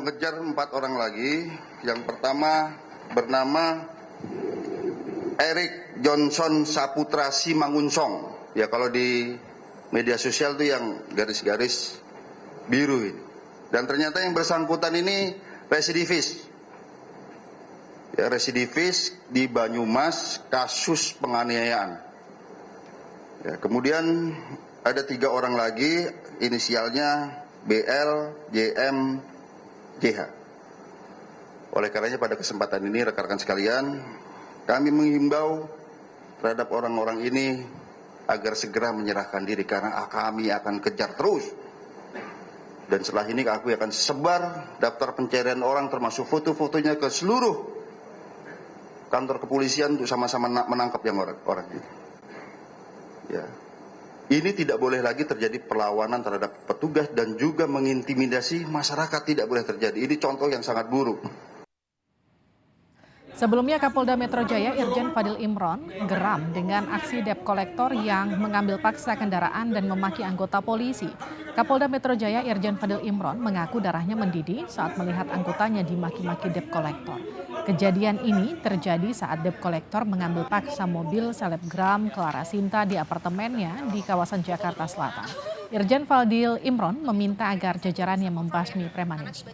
mengejar 4 orang lagi. Yang pertama bernama Eric Johnson Saputra Simangunsong. Ya, kalau di media sosial itu yang garis-garis biru ini. Dan ternyata yang bersangkutan ini residivis. Ya, residivis di Banyumas kasus penganiayaan. Ya, kemudian ada 3 orang lagi, inisialnya BL, JM, JH. Oleh karenanya pada kesempatan ini rekan-rekan sekalian, kami menghimbau terhadap orang-orang ini agar segera menyerahkan diri karena kami akan kejar terus. Dan setelah ini aku akan sebar daftar pencarian orang termasuk foto-fotonya ke seluruh kantor kepolisian untuk sama-sama menangkap yang orang itu. Ya. Ini tidak boleh lagi terjadi perlawanan terhadap petugas dan juga mengintimidasi masyarakat, tidak boleh terjadi. Ini contoh yang sangat buruk. Sebelumnya Kapolda Metro Jaya Irjen Fadil Imron geram dengan aksi debt collector yang mengambil paksa kendaraan dan memaki anggota polisi. Kapolda Metro Jaya Irjen Fadil Imron mengaku darahnya mendidih saat melihat anggotanya dimaki-maki debt collector. Kejadian ini terjadi saat debt collector mengambil paksa mobil selebgram Clara Sinta di apartemennya di kawasan Jakarta Selatan. Irjen Fadil Imron meminta agar jajarannya membasmi premanisme.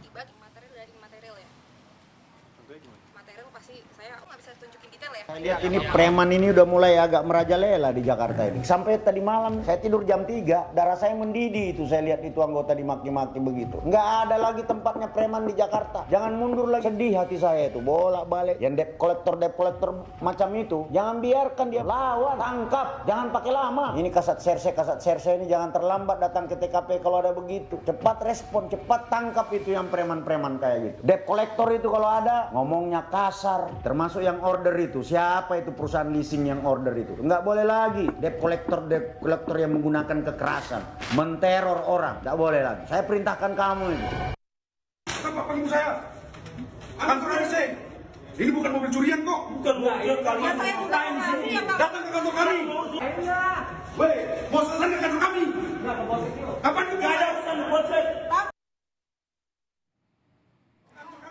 Saya lihat ini preman ini udah mulai agak merajalela di Jakarta ini. Sampai tadi malam saya tidur jam 3, darah saya mendidih itu saya lihat itu anggota dimaki-maki begitu. Nggak ada lagi tempatnya preman di Jakarta. Jangan mundur lagi, sedih hati saya itu. Bolak-balik yang debt collector macam itu. Jangan biarkan dia lawan, tangkap. Jangan pakai lama. Ini kasat serse ini jangan terlambat datang ke TKP kalau ada begitu. Cepat respon, cepat tangkap itu yang preman-preman kayak gitu. Debt collector itu kalau ada ngomongnya kasar, termasuk yang order itu. Siapa itu perusahaan leasing yang order itu? Nggak boleh lagi. Debt collector yang menggunakan kekerasan, menteror orang. Nggak boleh lagi. Saya perintahkan kamu itu. Apa panggil saya? Kantor RC. Ini bukan mobil curian kok. Bukan mobil kalian. Saya bukan datang ke kantor kami. Weh, bos ke kantor kami. Kapan ke bos?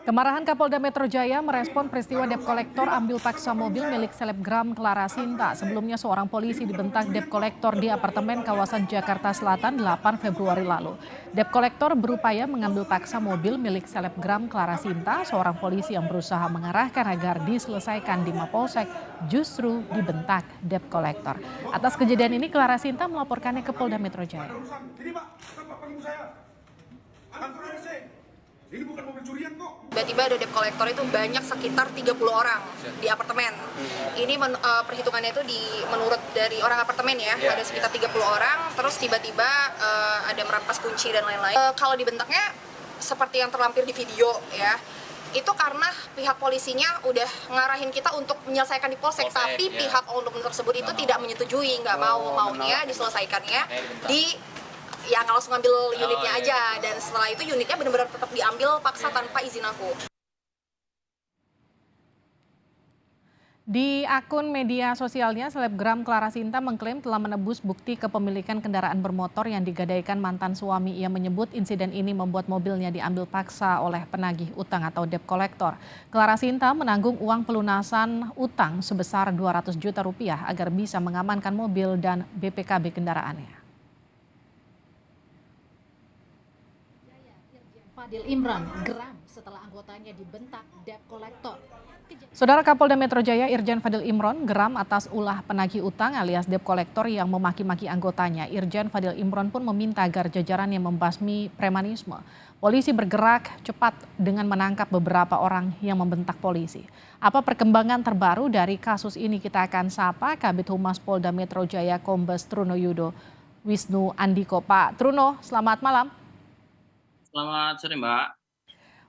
Kemarahan Kapolda Metro Jaya merespon peristiwa debt collector ambil paksa mobil milik selebgram Clara Sinta. Sebelumnya seorang polisi dibentak debt collector di apartemen kawasan Jakarta Selatan 8 Februari lalu. Debt collector berupaya mengambil paksa mobil milik selebgram Clara Sinta. Seorang polisi yang berusaha mengarahkan agar diselesaikan di Mapolsek justru dibentak debt collector. Atas kejadian ini Clara Sinta melaporkannya ke Polda Metro Jaya. Ini Pak, apa panggil saya? Kantor RC. Ini bukan mobil curian kok. Tiba-tiba ada debt collector itu banyak sekitar 30 orang di apartemen. Ini perhitungannya itu menurut dari orang apartemen ya, ada sekitar 30 orang, terus tiba-tiba ada merampas kunci dan lain-lain. Kalau dibentaknya seperti yang terlampir di video ya, itu karena pihak polisinya udah ngarahin kita untuk menyelesaikan di polsek, tapi pihak oknum tersebut itu tidak menyetujui, nggak maunya diselesaikannya di ya kalau ngambil unitnya aja, dan setelah itu unitnya benar-benar tetap diambil paksa tanpa izin aku. Di akun media sosialnya, selebgram Clara Sinta mengklaim telah menebus bukti kepemilikan kendaraan bermotor yang digadaikan mantan suami. Ia menyebut insiden ini membuat mobilnya diambil paksa oleh penagih utang atau debt collector. Clara Sinta menanggung uang pelunasan utang sebesar 200 juta rupiah agar bisa mengamankan mobil dan BPKB kendaraannya. Fadil Imron geram setelah anggotanya dibentak debt collector. Saudara Kapolda Metro Jaya Irjen Fadil Imron geram atas ulah penagih utang alias debt collector yang memaki-maki anggotanya. Irjen Fadil Imron pun meminta agar jajarannya membasmi premanisme. Polisi bergerak cepat dengan menangkap beberapa orang yang membentak polisi. Apa perkembangan terbaru dari kasus ini kita akan sapa Kabid Humas Polda Metro Jaya Kombes Truno Yudo Wisnu Andiko. Pak Truno, selamat malam. Selamat sore, Mbak.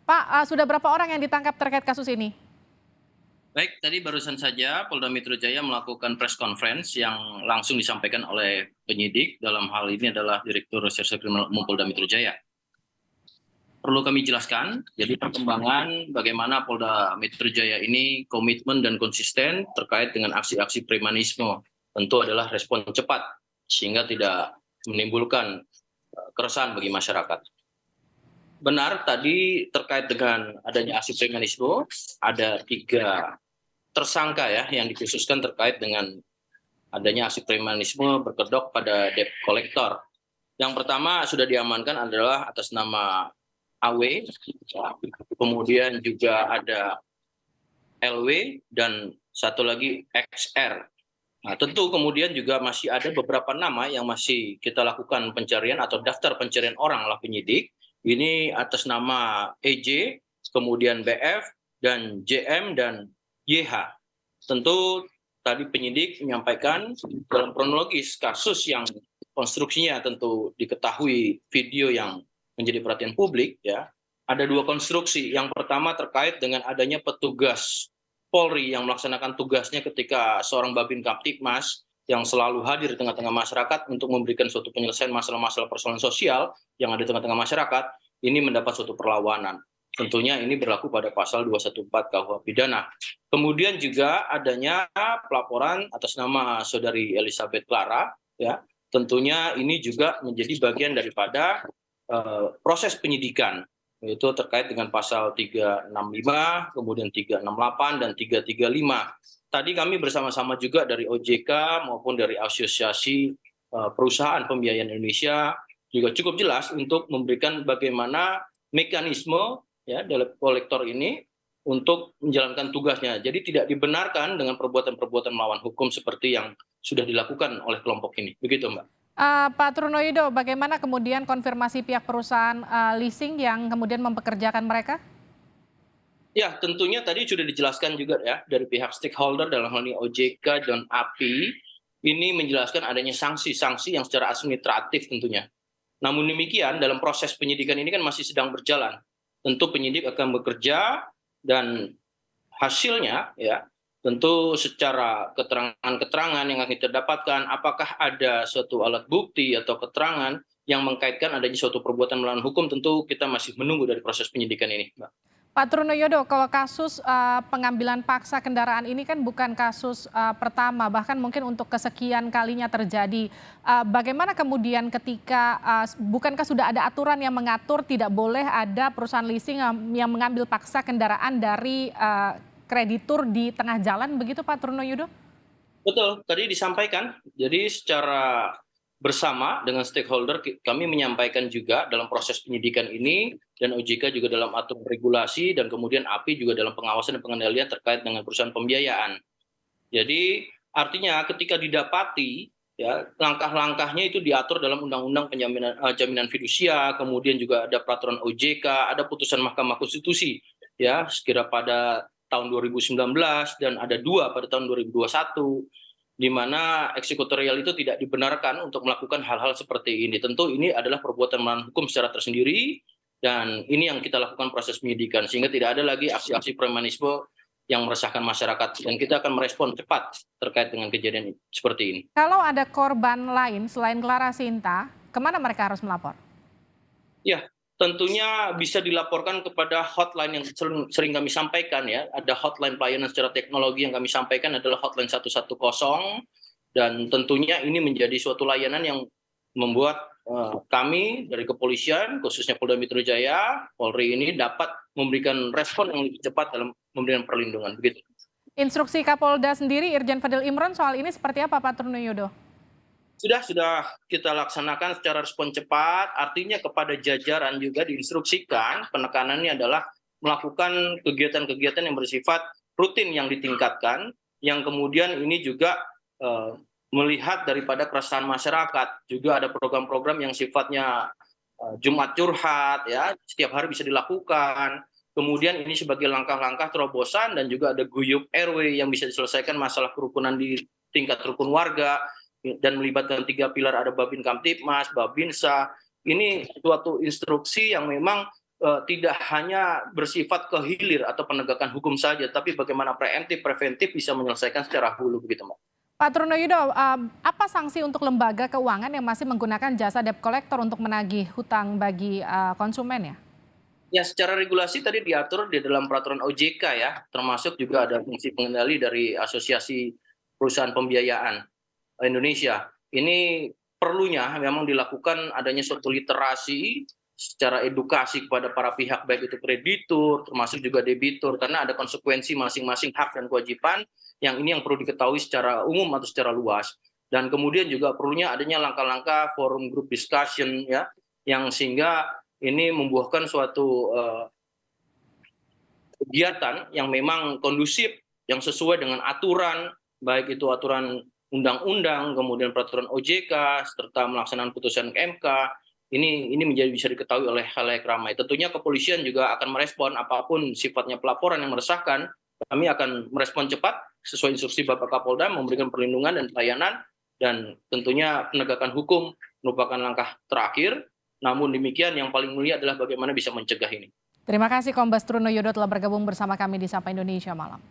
Pak, sudah berapa orang yang ditangkap terkait kasus ini? Baik, tadi barusan saja Polda Metro Jaya melakukan press conference yang langsung disampaikan oleh penyidik. Dalam hal ini adalah Direktur Reserse Kriminal Umum Polda Metro Jaya. Perlu kami jelaskan, jadi perkembangan bagaimana Polda Metro Jaya ini komitmen dan konsisten terkait dengan aksi-aksi premanisme. Tentu adalah respon cepat, sehingga tidak menimbulkan keresahan bagi masyarakat. benar tadi terkait dengan adanya aksi premanisme, ada 3 tersangka ya yang dikhususkan terkait dengan adanya aksi premanisme berkedok pada debt collector. Yang pertama sudah diamankan adalah atas nama AW, kemudian juga ada LW dan satu lagi XR. Nah, tentu kemudian juga masih ada beberapa nama yang masih kita lakukan pencarian atau daftar pencarian orang oleh penyidik. Ini atas nama EJ, kemudian BF, dan JM, dan YH. Tentu tadi penyidik menyampaikan dalam kronologis kasus yang konstruksinya tentu diketahui video yang menjadi perhatian publik, ya. Ada 2 konstruksi. Yang pertama terkait dengan adanya petugas Polri yang melaksanakan tugasnya ketika seorang Babin Kamtibmas yang selalu hadir di tengah-tengah masyarakat untuk memberikan suatu penyelesaian masalah-masalah persoalan sosial yang ada di tengah-tengah masyarakat, ini mendapat suatu perlawanan. Tentunya ini berlaku pada pasal 214 KUH pidana. Kemudian juga adanya pelaporan atas nama saudari Elizabeth Clara, ya. Tentunya ini juga menjadi bagian daripada proses penyidikan, yaitu terkait dengan pasal 365, kemudian 368, dan 335. Tadi kami bersama-sama juga dari OJK maupun dari Asosiasi Perusahaan Pembiayaan Indonesia juga cukup jelas untuk memberikan bagaimana mekanisme ya debt collector ini untuk menjalankan tugasnya. Jadi tidak dibenarkan dengan perbuatan-perbuatan melawan hukum seperti yang sudah dilakukan oleh kelompok ini. Begitu, Mbak. Pak Trunoyudo, bagaimana kemudian konfirmasi pihak perusahaan leasing yang kemudian mempekerjakan mereka? Ya, tentunya tadi sudah dijelaskan juga ya dari pihak stakeholder dalam hal ini OJK dan API, ini menjelaskan adanya sanksi-sanksi yang secara administratif tentunya. Namun demikian dalam proses penyidikan ini kan masih sedang berjalan. Tentu penyidik akan bekerja dan hasilnya ya tentu secara keterangan-keterangan yang akan kita dapatkan, apakah ada suatu alat bukti atau keterangan yang mengkaitkan adanya suatu perbuatan melawan hukum, tentu kita masih menunggu dari proses penyidikan ini, Mbak. Pak Trunoyodo, kalau kasus pengambilan paksa kendaraan ini kan bukan kasus pertama, bahkan mungkin untuk kesekian kalinya terjadi. Bagaimana kemudian ketika, bukankah sudah ada aturan yang mengatur tidak boleh ada perusahaan leasing yang mengambil paksa kendaraan dari kreditur di tengah jalan, begitu Pak Trunoyodo? Betul, tadi disampaikan. Jadi secara bersama dengan stakeholder kami menyampaikan juga dalam proses penyidikan ini, dan OJK juga dalam atur regulasi, dan kemudian API juga dalam pengawasan dan pengendalian terkait dengan perusahaan pembiayaan. Jadi artinya ketika didapati ya langkah-langkahnya itu diatur dalam undang-undang jaminan fidusia, kemudian juga ada peraturan OJK, ada putusan Mahkamah Konstitusi ya sekira pada tahun 2019 dan ada 2 pada tahun 2021, di mana eksekutorial itu tidak dibenarkan untuk melakukan hal-hal seperti ini. Tentu ini adalah perbuatan melawan hukum secara tersendiri, dan ini yang kita lakukan proses penyidikan, sehingga tidak ada lagi aksi-aksi premanisme yang meresahkan masyarakat, dan kita akan merespon cepat terkait dengan kejadian seperti ini. Kalau ada korban lain selain Clara Sinta, kemana mereka harus melapor? Ya, tentunya bisa dilaporkan kepada hotline yang sering kami sampaikan ya. Ada hotline pelayanan secara teknologi yang kami sampaikan adalah hotline 110, dan tentunya ini menjadi suatu layanan yang membuat kami dari kepolisian, khususnya Polda Metro Jaya, Polri ini dapat memberikan respon yang lebih cepat dalam memberikan perlindungan. Begitu. Instruksi Kapolda sendiri, Irjen Fadil Imron, soal ini seperti apa Pak Trunoyodo? Sudah kita laksanakan secara respon cepat, artinya kepada jajaran juga diinstruksikan penekanannya adalah melakukan kegiatan-kegiatan yang bersifat rutin yang ditingkatkan, yang kemudian ini juga melihat daripada keresahan masyarakat. Juga ada program-program yang sifatnya Jumat curhat, ya setiap hari bisa dilakukan. Kemudian ini sebagai langkah-langkah terobosan, dan juga ada guyup RW yang bisa diselesaikan masalah kerukunan di tingkat rukun warga, dan melibatkan 3 pilar, ada Babin Kamtibmas, Babinsa. Ini suatu instruksi yang memang tidak hanya bersifat kehilir atau penegakan hukum saja, tapi bagaimana preemptif, preventif bisa menyelesaikan secara hulu, begitu Mbak. Pak Trunoyodo, apa sanksi untuk lembaga keuangan yang masih menggunakan jasa debt collector untuk menagih hutang bagi konsumen ya? Ya, secara regulasi tadi diatur di dalam peraturan OJK ya, termasuk juga ada fungsi pengendali dari Asosiasi Perusahaan Pembiayaan Indonesia. Ini perlunya memang dilakukan adanya suatu literasi secara edukasi kepada para pihak, baik itu kreditur, termasuk juga debitur, karena ada konsekuensi masing-masing hak dan kewajiban yang ini yang perlu diketahui secara umum atau secara luas. Dan kemudian juga perlunya adanya langkah-langkah forum group discussion ya, yang sehingga ini membuahkan suatu kegiatan yang memang kondusif, yang sesuai dengan aturan, baik itu aturan undang-undang, kemudian peraturan OJK, serta melaksanakan putusan MK. Ini menjadi bisa diketahui oleh khalayak ramai. Tentunya kepolisian juga akan merespon apapun sifatnya pelaporan yang meresahkan. Kami akan merespon cepat sesuai instruksi Bapak Kapolda, memberikan perlindungan dan pelayanan, dan tentunya penegakan hukum merupakan langkah terakhir. Namun demikian yang paling mulia adalah bagaimana bisa mencegah ini. Terima kasih Kombes Trunoyodo telah bergabung bersama kami di Sapa Indonesia Malam.